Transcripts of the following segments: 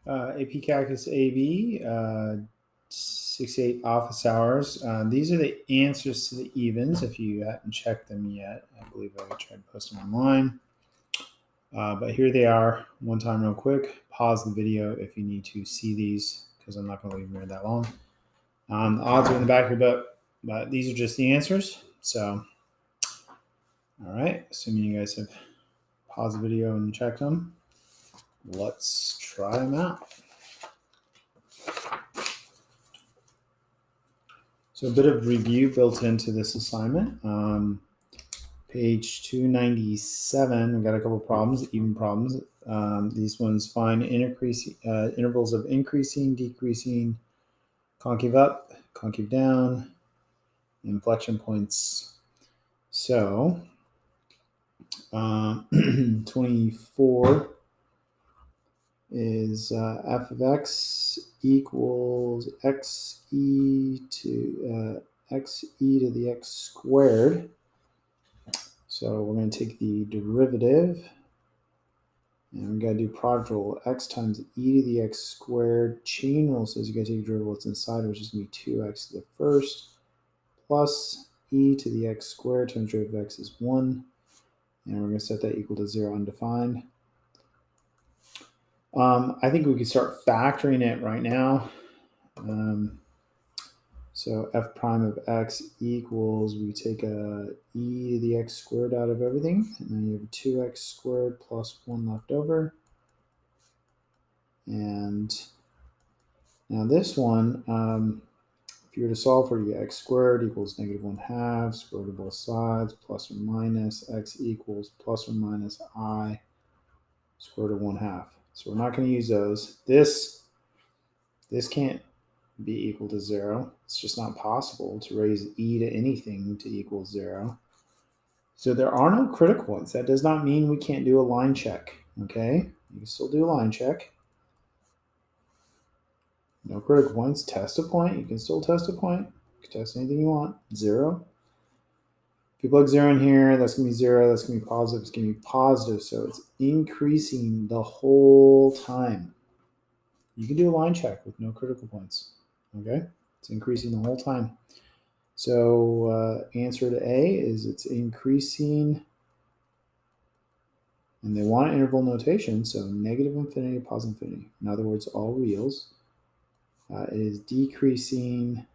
AP Cactus AB, 6-8 office hours. These are the answers to the evens if you haven't checked them yet. I believe I tried to post them online. But here they are one time real quick. Pause the video if you need to see these because I'm not going to leave them here that long. The odds are in the back of your book, but these are just the answers. So, all right, assuming you guys have paused the video and checked them, let's try them out. So a bit of review built into this assignment. Page 297, we've got a couple problems, even problems. These ones find intervals of increasing, decreasing, concave up, concave down, inflection points. So 24 is f of x equals x e to the x squared. So we're going to take the derivative, and we've got to do product rule. X times e to the x squared. Chain rule says you got to take the derivative what's inside, which is going to be 2x to the first, plus e to the x squared times derivative of x is 1. And we're going to set that equal to 0 undefined. I think we could start factoring it right now. So f prime of x equals, we take a e to the x squared out of everything, and then you have 2x squared plus 1 left over. And now this one, if you were to solve for the x squared equals -1/2, square root of both sides, plus or minus, x equals plus or minus I, square root of 1/2. So we're not going to use those. This can't be equal to 0. It's just not possible to raise e to anything to equal 0. So there are no critical points. That does not mean we can't do a line check, okay? You can still do a line check. No critical points. Test a point. You can still test a point. You can test anything you want. 0. If you plug 0 in here, that's going to be 0. That's going to be positive. It's going to be positive. So it's increasing the whole time. You can do a line check with no critical points, okay? It's increasing the whole time. So answer to A is it's increasing, and they want interval notation, so negative infinity, positive infinity. In other words, all reals. It is decreasing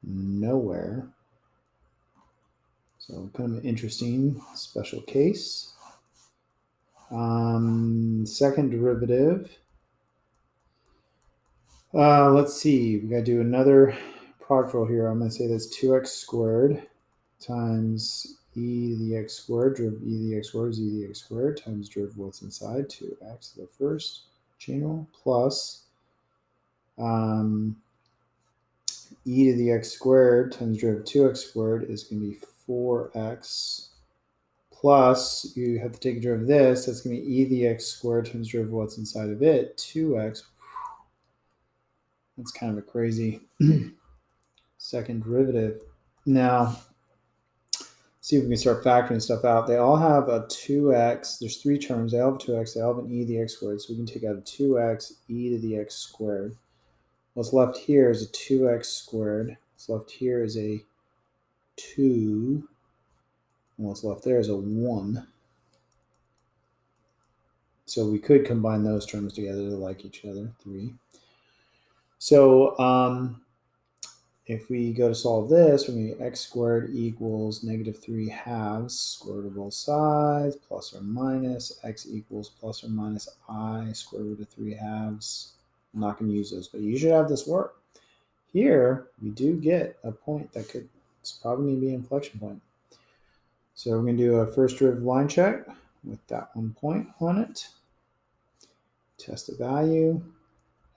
nowhere. So kind of an interesting special case. Second derivative. Let's see, we got to do another product rule here. I'm going to say that's 2x squared times e to the x squared, derivative e to the x squared is e to the x squared times derivative what's inside, 2x to the first chain rule, plus e to the x squared times derivative 2x squared is going to be 4x, plus you have to take a derivative of this, that's going to be e to the x squared times derivative what's inside of it, 2x. That's kind of a crazy second derivative. Now, see if we can start factoring stuff out. They all have a 2x. There's 3 terms. They all have 2x. They all have an e to the x squared. So we can take out a 2x e to the x squared. What's left here is a 2x squared. What's left here is a 2. And what's left there is a 1. So we could combine those terms together to like each other, 3. So if we go to solve this, we're going to get x squared equals -3/2, square root of both sides, plus or minus, x equals plus or minus I, square root of 3/2. I'm not going to use those, but you should have this work. Here, we do get a point that could, it's probably going to be an inflection point. So we're going to do a first derivative line check with that 1 point on it. Test the value,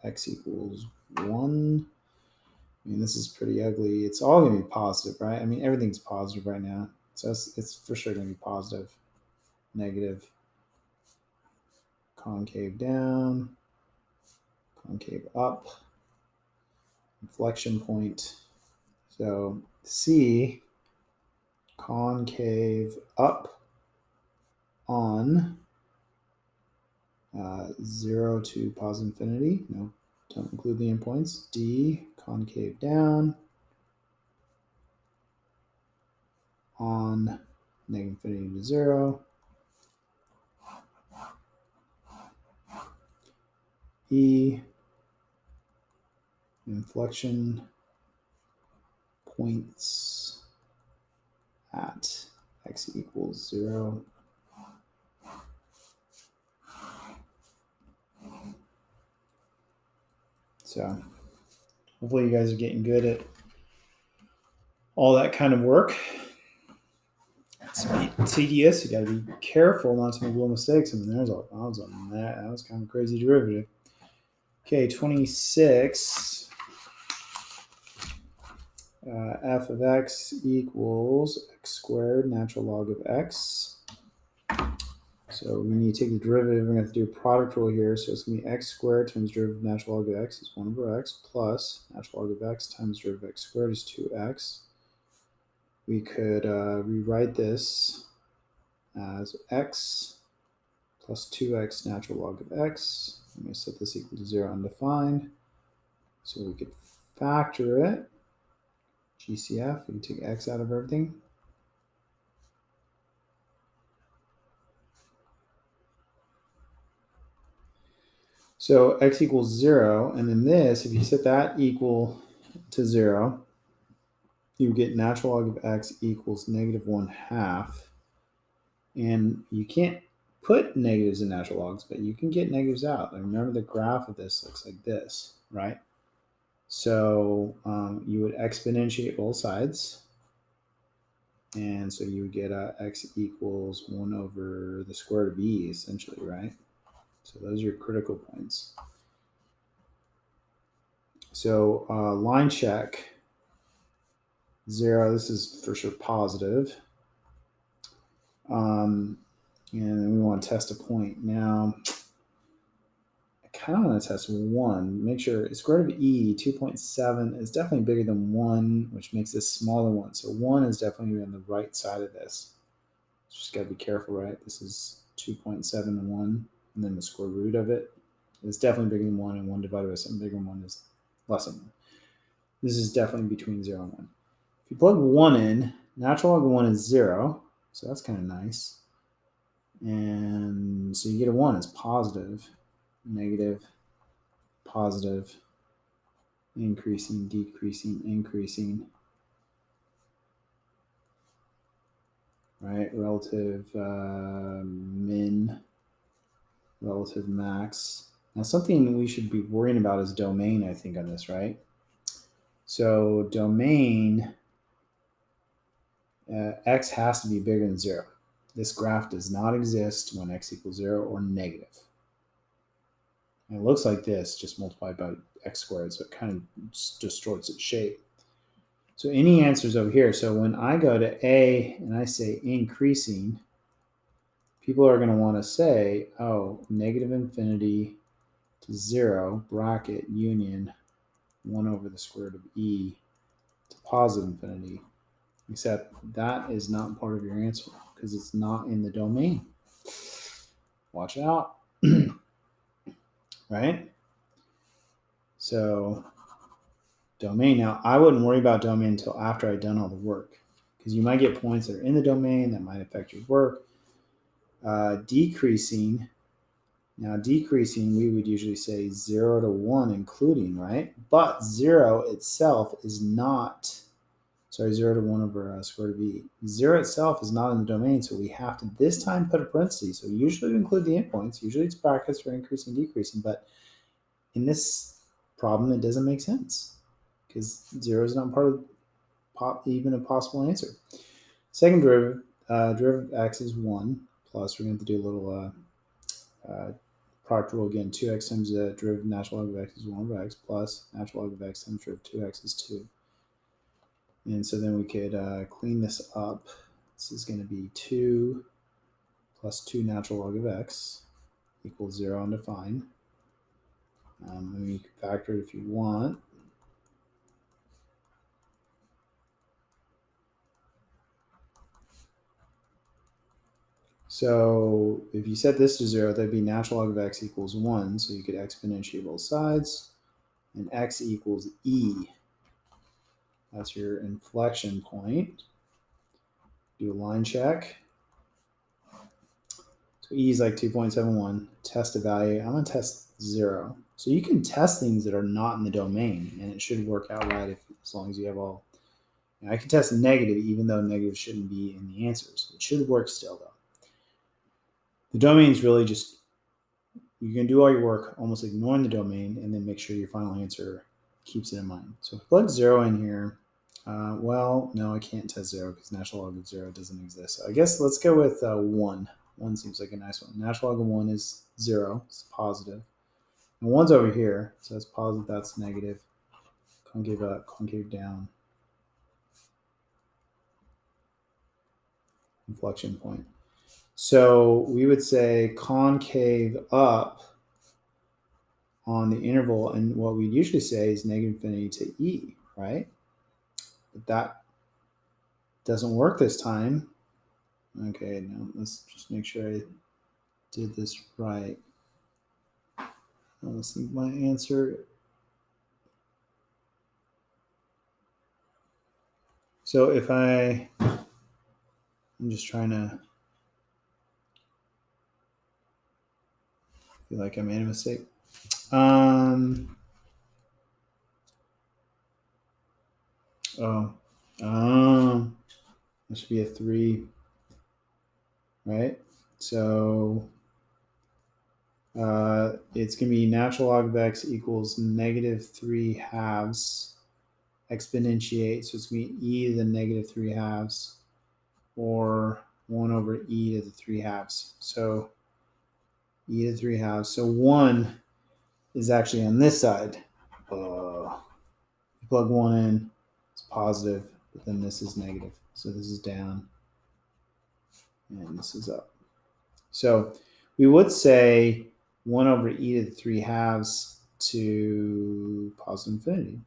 x equals 1. I mean, this is pretty ugly. It's all going to be positive, right? I mean, everything's positive right now. So it's for sure going to be positive, negative, concave down, concave up, inflection point. So C, concave up on 0 to positive infinity. No, don't include the endpoints. D, concave down on negative infinity to 0. E, inflection points at x equals 0. So hopefully you guys are getting good at all that kind of work. It's tedious. You got to be careful not to make little mistakes. I mean, that was kind of a crazy derivative. Okay, 26. F of x equals x squared natural log of x. So we need to take the derivative. We're going to have to do a product rule here. So it's going to be x squared times derivative of natural log of x is 1 over x plus natural log of x times derivative of x squared is 2x. We could rewrite this as x plus 2x natural log of x. I'm going to set this equal to 0 undefined. So we could factor it. GCF, we can take x out of everything. So x equals 0, and then this, if you set that equal to 0, you get natural log of x equals negative 1/2. And you can't put negatives in natural logs, but you can get negatives out. And remember the graph of this looks like this, right? So you would exponentiate both sides. And so you would get x equals 1 over the square root of e, essentially, right? So those are your critical points. So line check 0, this is for sure positive. And then we want to test a point. Now, I kind of want to test 1. Make sure square root of e, 2.7 is definitely bigger than 1, which makes this smaller one. So 1 is definitely on the right side of this. Just got to be careful, right? This is 2.71, and then the square root of it is definitely bigger than 1, and 1 divided by something bigger than 1 is less than 1. This is definitely between 0 and 1. If you plug 1 in, natural log of 1 is 0, so that's kind of nice. And so you get a 1, it's positive, negative, positive, increasing, decreasing, increasing, right? Relative min, relative max. Now something we should be worrying about is domain, I think, on this, right? So domain, x has to be bigger than 0. This graph does not exist when x equals 0 or negative. And it looks like this, just multiplied by x squared, so it kind of distorts its shape. So any answers over here. So when I go to A and I say increasing, people are going to want to say, oh, negative infinity to 0, bracket, union, 1 over the square root of e to positive infinity. Except that is not part of your answer because it's not in the domain. Watch out. Right? So domain. Now, I wouldn't worry about domain until after I've done all the work because you might get points that are in the domain that might affect your work. Decreasing. Now, decreasing, we would usually say 0 to 1 including, right? But 0 itself is not, 0 to 1 over square root of e. 0 itself is not in the domain, so we have to this time put a parenthesis. So usually we include the endpoints. Usually it's brackets for increasing, decreasing, but in this problem, it doesn't make sense because 0 is not part of even a possible answer. Second derivative, derivative of x is 1 plus, we're going to have to do a little product rule again. 2x times the derivative of natural log of x is 1 over x plus natural log of x times derivative of 2x is 2. And so then we could clean this up. This is going to be 2 plus 2 natural log of x equals 0 undefined. And you can factor it if you want. So if you set this to 0, that'd be natural log of x equals 1. So you could exponentiate both sides. And x equals e. That's your inflection point. Do a line check. So e is like 2.71. Test a value. I'm going to test 0. So you can test things that are not in the domain, and it should work out right as long as you have all. Now, I can test negative, even though negative shouldn't be in the answers. It should work still, though. The domain is really just, you can do all your work almost ignoring the domain, and then make sure your final answer keeps it in mind. So if I plug 0 in here, well, no, I can't test 0 because natural log of 0 doesn't exist. So I guess let's go with 1. 1 seems like a nice one. Natural log of 1 is 0. It's positive. And 1's over here, so that's positive, that's negative. Concave up, concave down. Inflection point. So we would say concave up on the interval, and what we usually say is negative infinity to e, right? But that doesn't work this time. Okay, now let's just make sure I did this right. Let's see my answer. So if I'm just trying to feel like I made a mistake. This should be a 3, right? So it's going to be natural log of x equals negative 3 halves exponentiate. So it's going to be e to the negative 3 halves, or 1 over e to the 3 halves. So e to the 3 halves. So 1 is actually on this side. Plug 1 in, it's positive, but then this is negative. So this is down, and this is up. So we would say 1 over e to the 3 halves to positive infinity.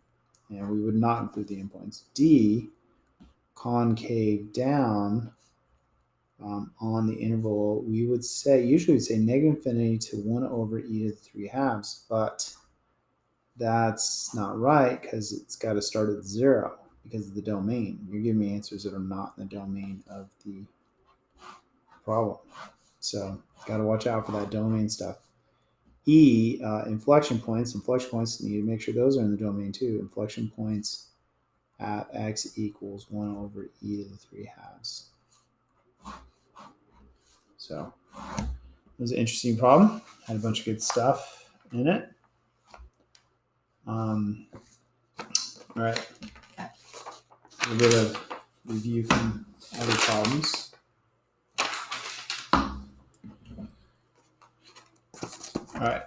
And we would not include the endpoints. D, concave down on the interval, we would say, usually we'd say negative infinity to 1 over e to the 3 halves, but that's not right because it's got to start at 0 because of the domain. You're giving me answers that are not in the domain of the problem. So got to watch out for that domain stuff. E, inflection points. Inflection points, you need to make sure those are in the domain too. Inflection points at x equals 1 over e to the 3 halves. So it was an interesting problem. Had a bunch of good stuff in it. All right. A little bit of review from other problems. All right.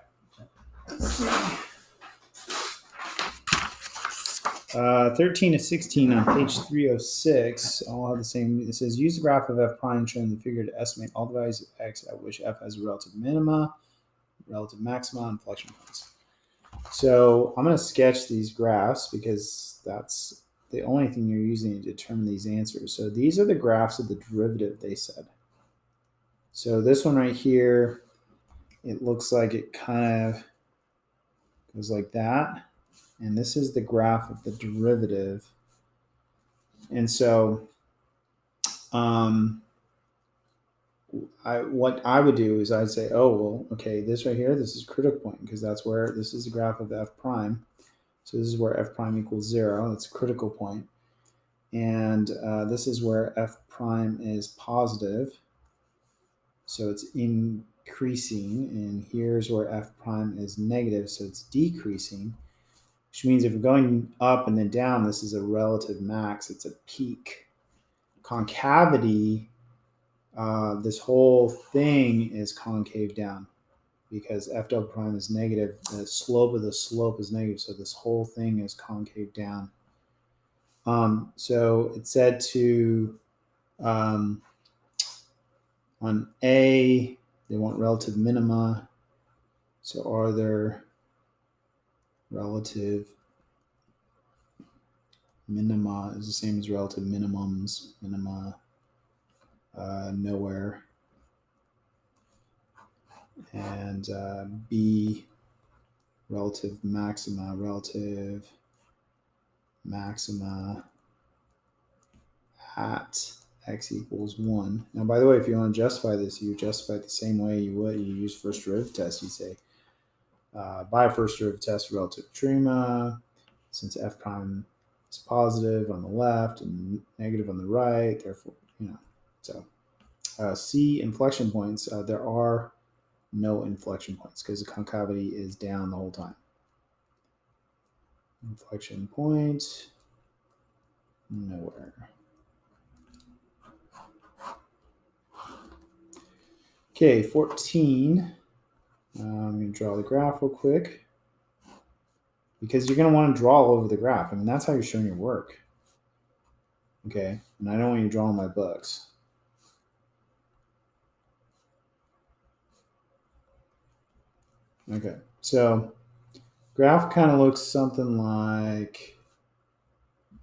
13 to 16 on page 306 all have the same. It says use the graph of f prime shown in the figure to estimate all the values of x at which f has a relative minima, relative maxima, and inflection points. So I'm going to sketch these graphs because that's the only thing you're using to determine these answers. So these are the graphs of the derivative, they said. So this one right here, it looks like it kind of goes like that. And this is the graph of the derivative. And so what I would do is I'd say, oh, well, okay, this right here, this is critical point because that's where this is the graph of f prime. So this is where f prime equals 0. That's a critical point. And this is where f prime is positive. So it's increasing. And here's where f prime is negative. So it's decreasing, which means if we're going up and then down, this is a relative max. It's a peak. Concavity, this whole thing is concave down because f double prime is negative. The slope of the slope is negative. So this whole thing is concave down. So it said to, on A, they want relative minima. So are there relative minima is the same as relative minimums, minima, nowhere. and B, relative maxima at x equals 1. Now, by the way, if you want to justify this, you justify it the same way you would. You use first derivative test. You say, by first derivative test relative Extrema, since f prime is positive on the left and negative on the right, therefore, so C, inflection points. There are no inflection points because the concavity is down the whole time. Inflection point, nowhere. Okay, 14. I'm going to draw the graph real quick because you're going to want to draw all over the graph. I mean, that's how you're showing your work. Okay, and I don't want you to draw on my books. Okay, so graph kind of looks something like,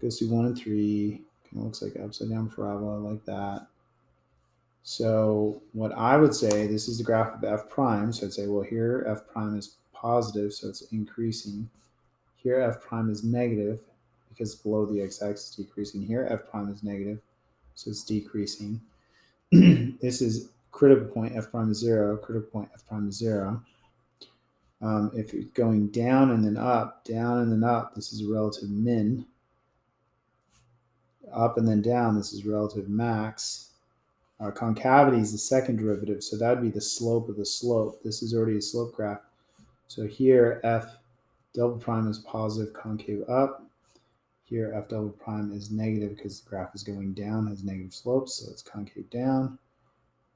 goes through 1 and 3, kind of looks like upside down parabola like that. So what I would say, this is the graph of f prime. So I'd say, well, here f prime is positive, so it's increasing. Here f prime is negative because it's below the x-axis, decreasing. Here f prime is negative, so it's decreasing. This is critical point f prime is 0, critical point f prime is 0. If it's going down and then up, this is a relative min. Up and then down, this is relative max. Concavity is the second derivative, so that would be the slope of the slope. This is already a slope graph. So here f double prime is positive, concave up. Here f double prime is negative because the graph is going down, has negative slopes, so it's concave down,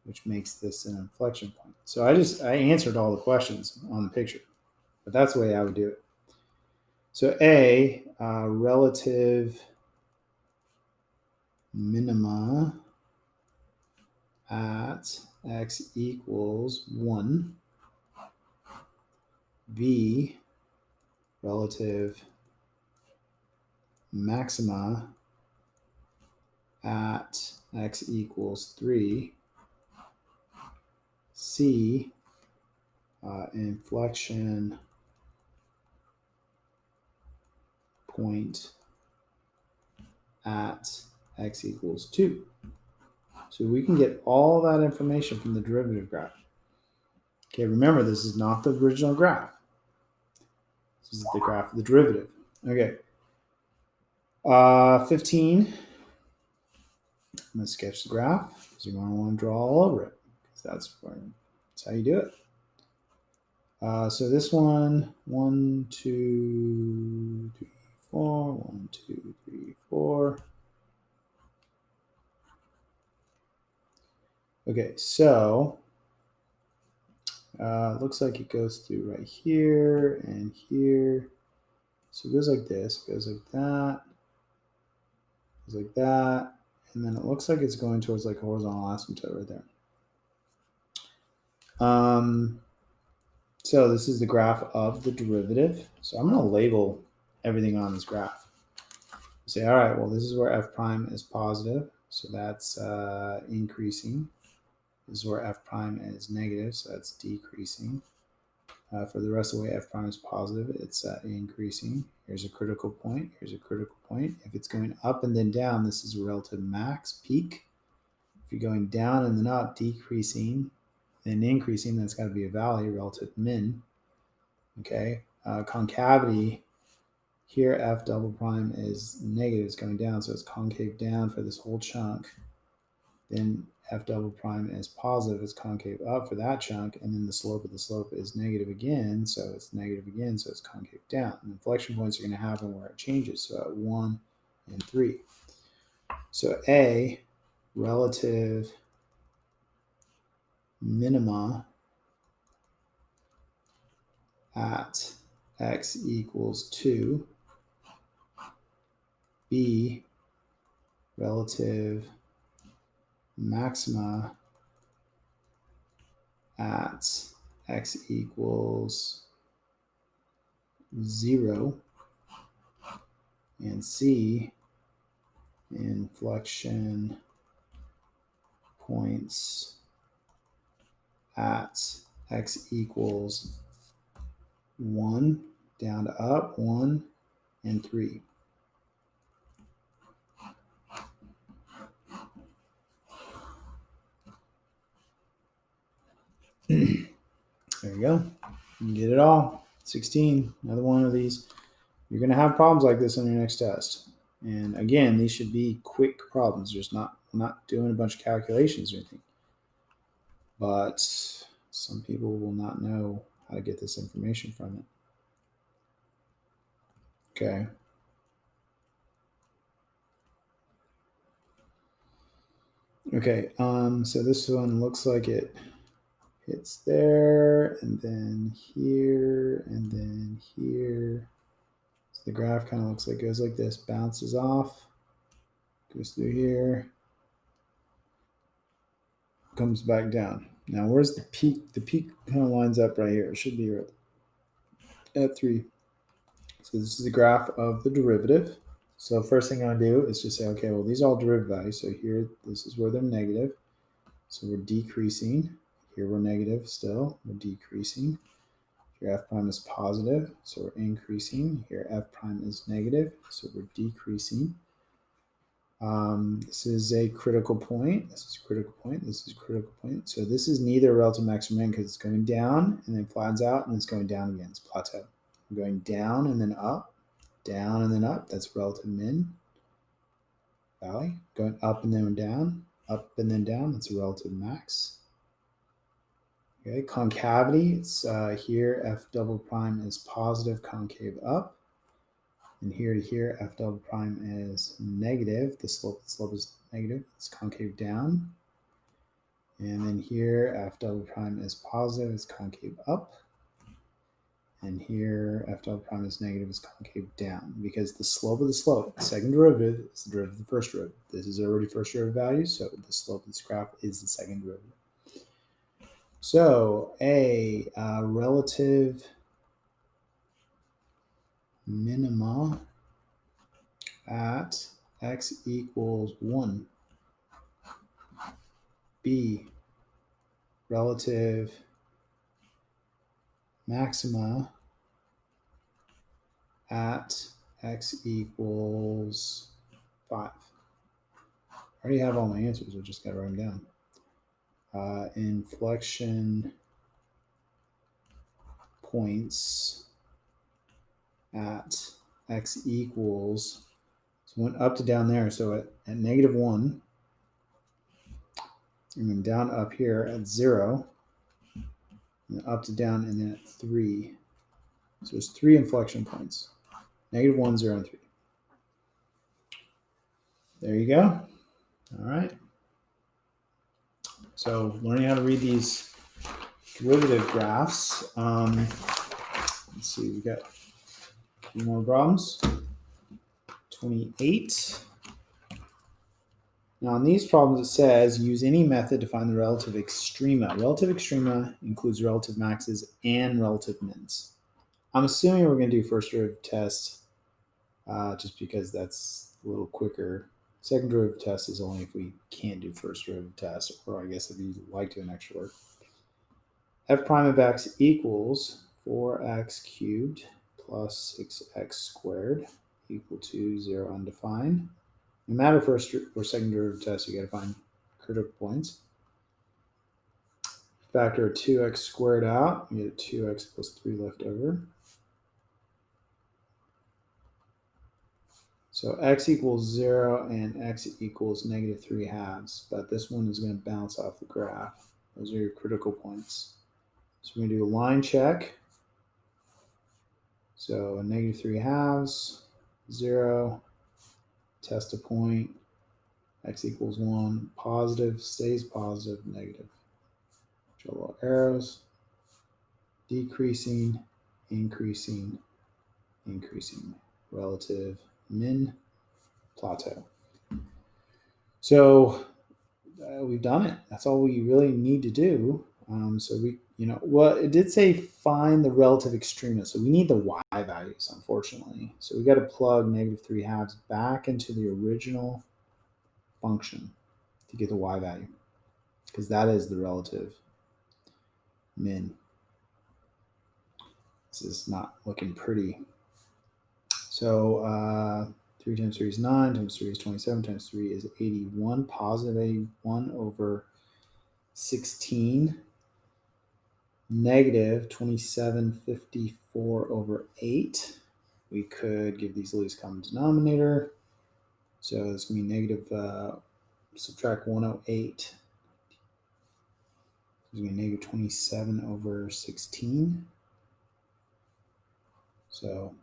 which makes this an inflection point. So I answered all the questions on the picture, but that's the way I would do it. So A, relative minima at x equals 1. B, relative maxima at x equals 3. C, inflection point at x equals 2. So we can get all that information from the derivative graph. Okay, remember, this is not the original graph. This is the graph of the derivative. Okay. 15. I'm going to sketch the graph because you're going to want to draw all over it. Because that's how you do it. So this one, 1, 2, 3, 4, 1, 2, 3, 4. Okay, so looks like it goes through right here and here. So it goes like this, goes like that, goes like that, and then it looks like it's going towards like a horizontal asymptote right there. So this is the graph of the derivative. So I'm going to label everything on this graph. Say, all right, well, this is where f prime is positive, so that's increasing. This is where f prime is negative, so that's decreasing. For the rest of the way, f prime is positive, it's increasing. Here's a critical point. Here's a critical point. If it's going up and then down, this is a relative max, peak. If you're going down and then up, decreasing, then increasing, that's got to be a valley, relative min. Okay, concavity. Here, f double prime is negative, it's going down, so it's concave down for this whole chunk. Then f double prime is positive, it's concave up for that chunk, and then the slope of the slope is negative again, so it's negative again, so it's concave down. And inflection points are going to happen where it changes, so at 1 and 3. So A, relative minima at x equals 2. B, relative maxima at x equals 0. And C, inflection points at x equals 1, down to up, 1, and 3. There you go. You get it all. 16, another one of these. You're going to have problems like this on your next test. And again, these should be quick problems. Just not doing a bunch of calculations or anything. But some people will not know how to get this information from it. Okay. Okay, so this one looks like it hits there, and then here, and then here. So the graph kind of looks like it goes like this, bounces off, goes through here, comes back down. Now, where's the peak? The peak kind of lines up right here. It should be right at 3. So this is the graph of the derivative. So first thing I'm going to do is just say, okay, well, these are all derivative values. So here, this is where they're negative. So we're decreasing. Here we're negative still. We're decreasing. Here f prime is positive, so we're increasing. Here f prime is negative, so we're decreasing. This is a critical point. This is a critical point. This is a critical point. So this is neither a relative max or min because it's going down and then flattens out and it's going down again. It's plateau. I'm going down and then up, down and then up. That's relative min. Valley. Going up and then down, up and then down. That's a relative max. Okay, concavity, it's here f double prime is positive concave up. And here to here, f double prime is negative. The slope is negative. It's concave down. And then here, f double prime is positive. It's concave up. And here, f double prime is negative. It's concave down. Because the slope of the slope, the second derivative, is the derivative of the first derivative. This is already first derivative value, so the slope of this graph is the second derivative. So a relative minima at x equals 1. B, relative maxima at x equals 5. I already have all my answers. I just got to write them down. Inflection points at x equals, so went up to down there. So at negative 1, and then down up here at 0, and up to down, and then at 3. So there's 3 inflection points. Negative 1, 0, and 3. There you go. All right. So learning how to read these derivative graphs. Let's see, we got a few more problems. 28. Now on these problems it says use any method to find the relative extrema. Relative extrema includes relative maxes and relative mins. I'm assuming we're going to do first derivative test just because that's a little quicker. Second derivative test is only if we can't do first derivative test, or I guess if you like to do an extra work. F prime of x equals 4x cubed plus 6x squared equal to 0 undefined. No matter first or second derivative test, you got to find critical points. Factor 2x squared out, you get 2x plus 3 left over. So x equals 0 and x equals negative 3 halves, but this one is going to bounce off the graph. Those are your critical points. So we're going to do a line check. So a negative 3 halves, 0, test a point, x equals 1, positive, stays positive, negative. Draw little arrows, decreasing, increasing, increasing, relative min, plateau. So we've done it. That's all we really need to do. So we, well, it did say find the relative extrema. So we need the y values, unfortunately. So we got to plug negative 3 halves back into the original function to get the y value, because that is the relative min. This is not looking pretty. So 3 times 3 is 9, times 3 is 27, times 3 is 81, positive 81 over 16, negative 2754 over 8. We could give these the least common denominator. So it's going to be negative, subtract 108. It's going to be negative 27 over 16. So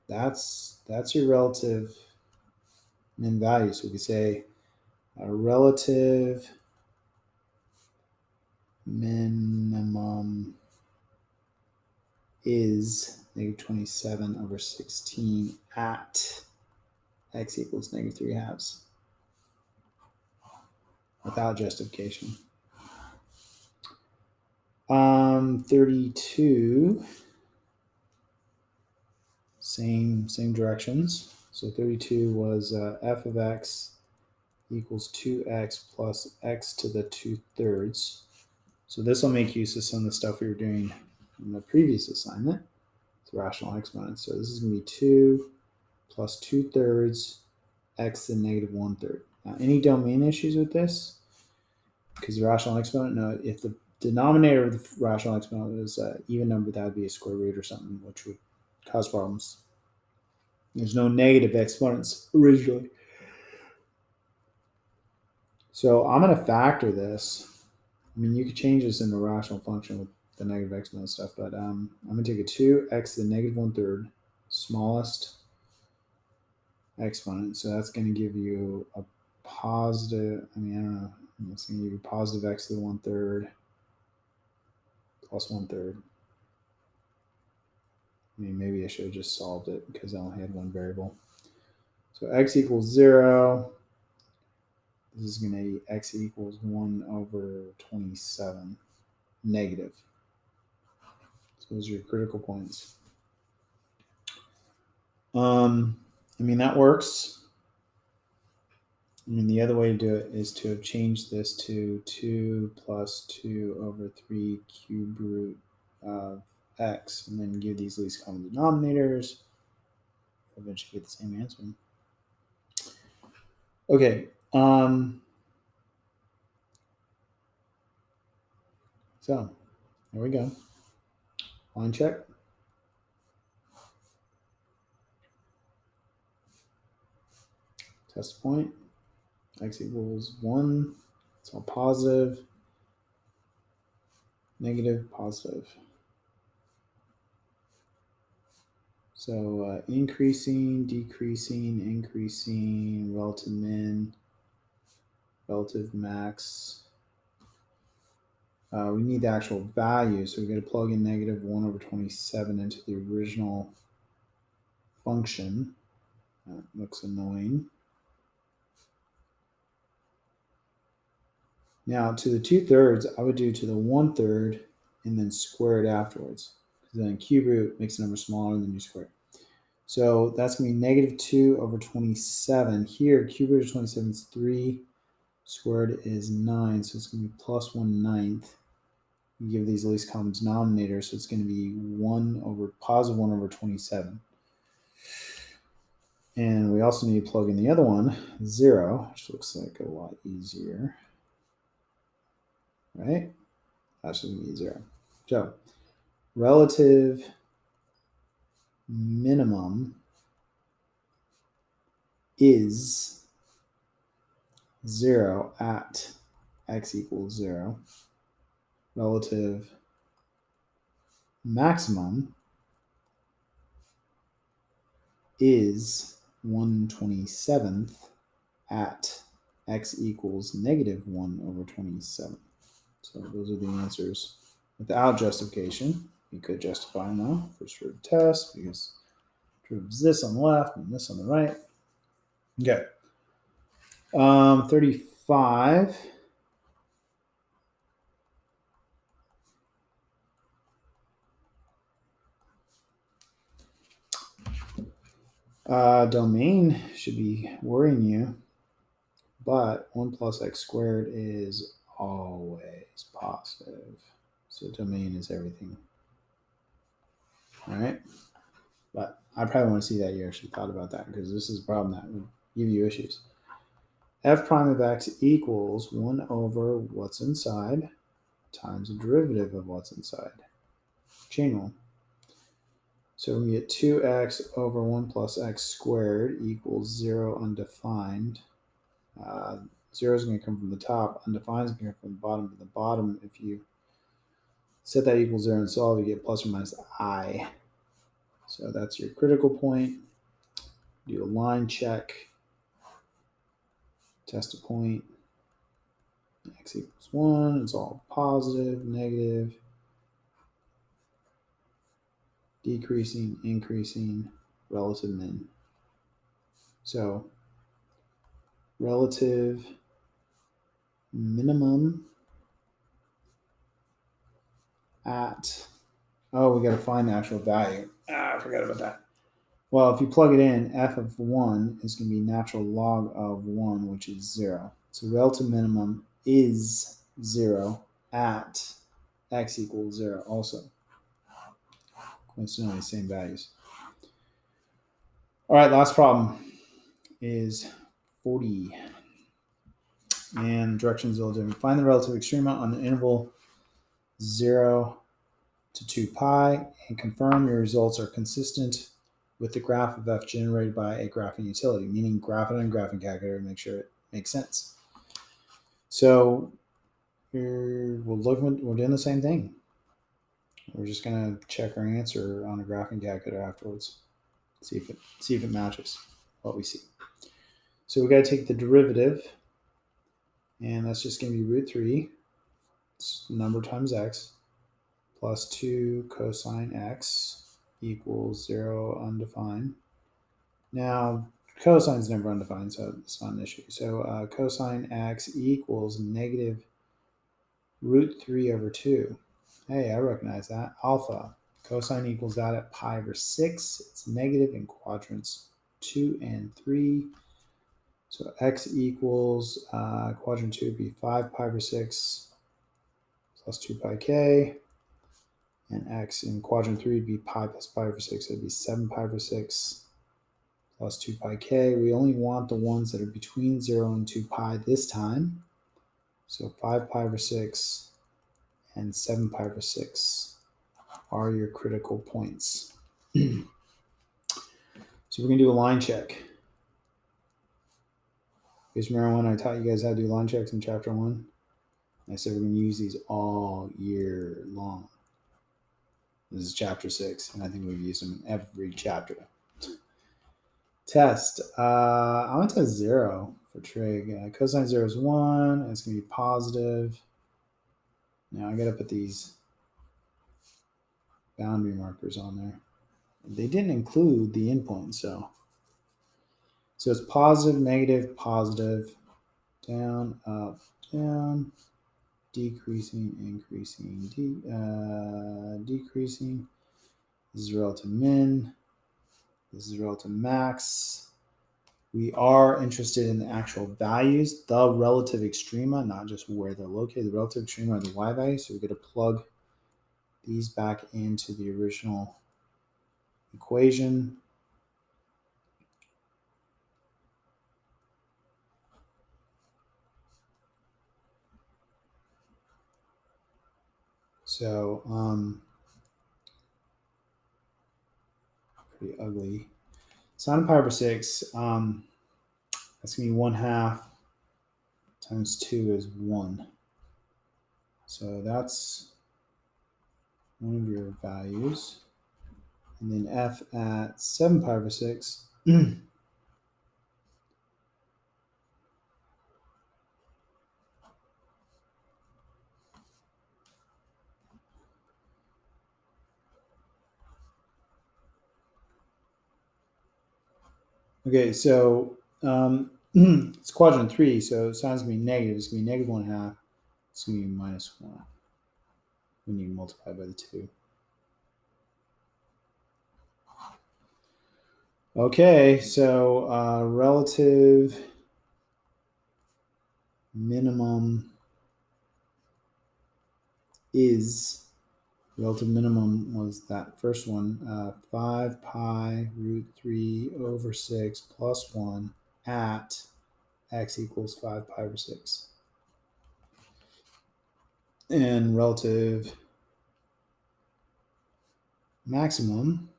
that's your relative min value. So we could say a relative minimum is negative 27 over 16 at x equals negative 3 halves without justification. 32, same directions. So 32 was f of x equals 2x plus x to the 2/3. So this will make use of some of the stuff we were doing in the previous assignment. It's rational exponents. So this is going to be 2 plus 2/3 x to the negative 1/3. Now, any domain issues with this? Because the rational exponent, no, if the denominator of the rational exponent is an even number, that would be a square root or something, which would cause problems. There's no negative exponents originally. So I'm going to factor this. I mean, you could change this into a rational function with the negative exponent stuff, but I'm going to take a 2x to the negative 1/3, smallest exponent. So that's going to give you a positive, I mean, I don't know. It's going to give you positive x to the 1/3 plus 1/3. I mean, maybe I should have just solved it because I only had one variable. So x equals 0. This is going to be x equals 1 over 27 negative. So those are your critical points. I mean, that works. I mean, the other way to do it is to have changed this to 2 plus 2 over 3 cube root of x, and then give these least common denominators. Eventually get the same answer. Okay. So there we go. Line check. Test point. X equals 1. It's all positive. Negative, positive. So increasing, decreasing, increasing, relative min, relative max. We need the actual value, so we're going to plug in negative 1 over 27 into the original function. That looks annoying. Now, to the 2/3, I would do to the 1/3 and then square it afterwards. Because then cube root makes the number smaller and then you square it. So that's going to be negative 2 over 27. Here, cube root of 27 is 3. Squared is 9. So it's going to be plus 1/9. You give these the least common denominator. So it's going to be positive 1 over 27. And we also need to plug in the other one, 0, which looks like a lot easier. Right? That's going to be 0. So relative minimum is 0 at x equals 0. Relative maximum is 1/27 at x equals negative 1 over 27. So those are the answers without justification. You could justify them though for sure test because it proves this on the left and this on the right. Okay. 35. Domain should be worrying you, but 1 plus x squared is always positive. So domain is everything. All right. But I probably want to see that you actually thought about that because this is a problem that would give you issues. F prime of x equals 1 over what's inside times the derivative of what's inside. Chain rule. So we get 2x over 1 plus x squared equals 0 undefined. 0 is going to come from the top. Undefined is going to come from the bottom. But the bottom, if you set that equals 0 and solve, you get plus or minus I. So that's your critical point. Do a line check. Test a point. X equals 1. It's all positive, negative, decreasing, increasing, relative min. So relative minimum at, oh, we got to find the actual value. I forgot about that. Well, if you plug it in, f of 1 is going to be natural log of 1, which is 0. So relative minimum is 0 at x equals 0 also. Coincidentally, same values. All right, last problem is 40. And directions are different. Find the relative extrema on the interval 0 to 2 pi and confirm your results are consistent with the graph of f generated by a graphing utility, meaning graph it on a graphing calculator and make sure it makes sense. So we're doing the same thing. We're just going to check our answer on a graphing calculator afterwards. See if it matches what we see. So we got to take the derivative, and that's just going to be root 3. It's number times x plus 2 cosine x equals 0 undefined. Now, cosine is never undefined, so it's not an issue. So cosine x equals negative root 3 over 2. Hey, I recognize that. Alpha. Cosine equals that at pi over 6. It's negative in quadrants 2 and 3. So x equals quadrant 2 would be 5 pi over 6 plus 2 pi k. And x in quadrant 3 would be pi plus pi over 6. So it would be 7 pi over 6 plus 2 pi k. We only want the ones that are between 0 and 2 pi this time. So 5 pi over 6 and 7 pi over 6 are your critical points. So we're going to do a line check. Because remember when I taught you guys how to do line checks in chapter 1? I said we're going to use these all year long. This is chapter 6, and I think we've used them in every chapter. Test. I went to 0 for trig. Cosine 0 is 1. It's going to be positive. Now I got to put these boundary markers on there. They didn't include the endpoint, so it's positive, negative, positive, down, up, down, decreasing, increasing, decreasing. This is relative min. This is relative max. We are interested in the actual values, the relative extrema, not just where they're located. The relative extrema are the y values, so we're going to plug these back into the original equation. So, pretty ugly. Sine pi over 6, that's going to be 1/2 times 2 is 1. So that's one of your values. And then f at 7 pi over 6. Okay, so it's quadrant 3, so sine's going to be negative. It's going to be negative 1/2. It's going to be minus 1 when you multiply by the 2. Okay, so relative minimum is Relative minimum was that first one, 5 pi root 3 over 6 plus 1 at x equals 5 pi over 6. And relative maximum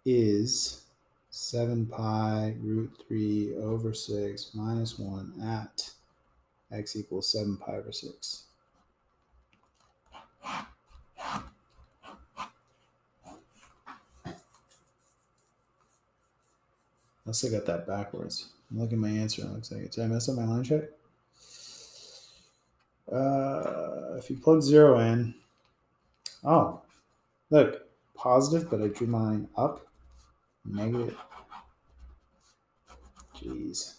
is 7 pi root 3 over 6 minus 1 at x equals 7 pi over 6. Unless I got that backwards. I'm looking at my answer and it looks like it. Did I mess up my line check? If you plug 0 in, oh, look, positive, but I drew my line up, negative. Jeez.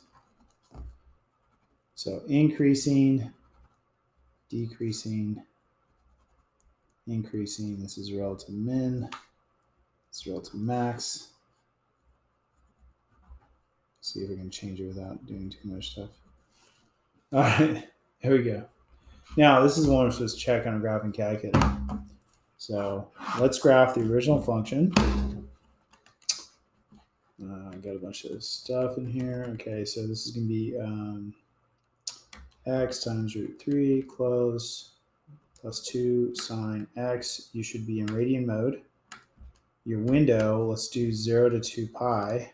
So increasing, decreasing, increasing. This is relative min. This is relative max. See if I can change it without doing too much stuff. All right, here we go. Now, this is one we're supposed to check on a graphing calculator. So let's graph the original function. I got a bunch of stuff in here. Okay, so this is going to be x times root 3 close plus 2 sine x. You should be in radian mode. Your window, let's do 0 to 2 pi.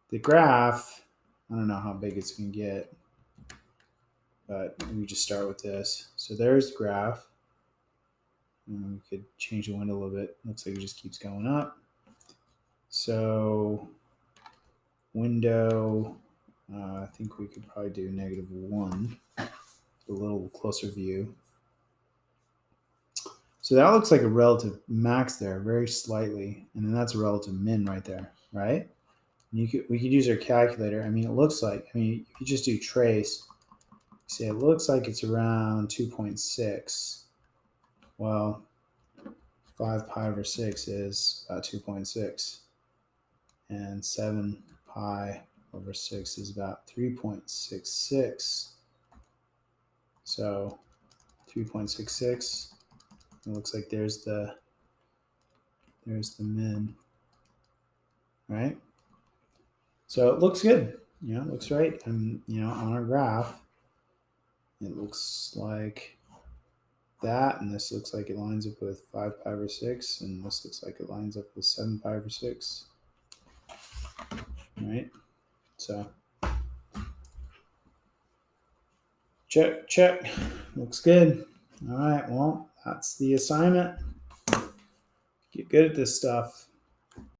The graph, I don't know how big it's going to get, but we just start with this. So there's the graph. And we could change the window a little bit. Looks like it just keeps going up. So window, I think we could probably do -1, a little closer view. So that looks like a relative max there, very slightly, and then that's a relative min right there, right? And we could use our calculator. I mean, it looks like, if you just do trace, see, it looks like it's around 2.6. Well, 5 pi over 6 is 2.6, and 7 pi over 6 is about 3.66. So 3.66. It looks like there's the min, right? So it looks good. It looks right. And on our graph, it looks like that, and this looks like it lines up with 5 pi over 6, and this looks like it lines up with 7 pi over 6. Right? So check. Looks good. All right, well, that's the assignment. Get good at this stuff.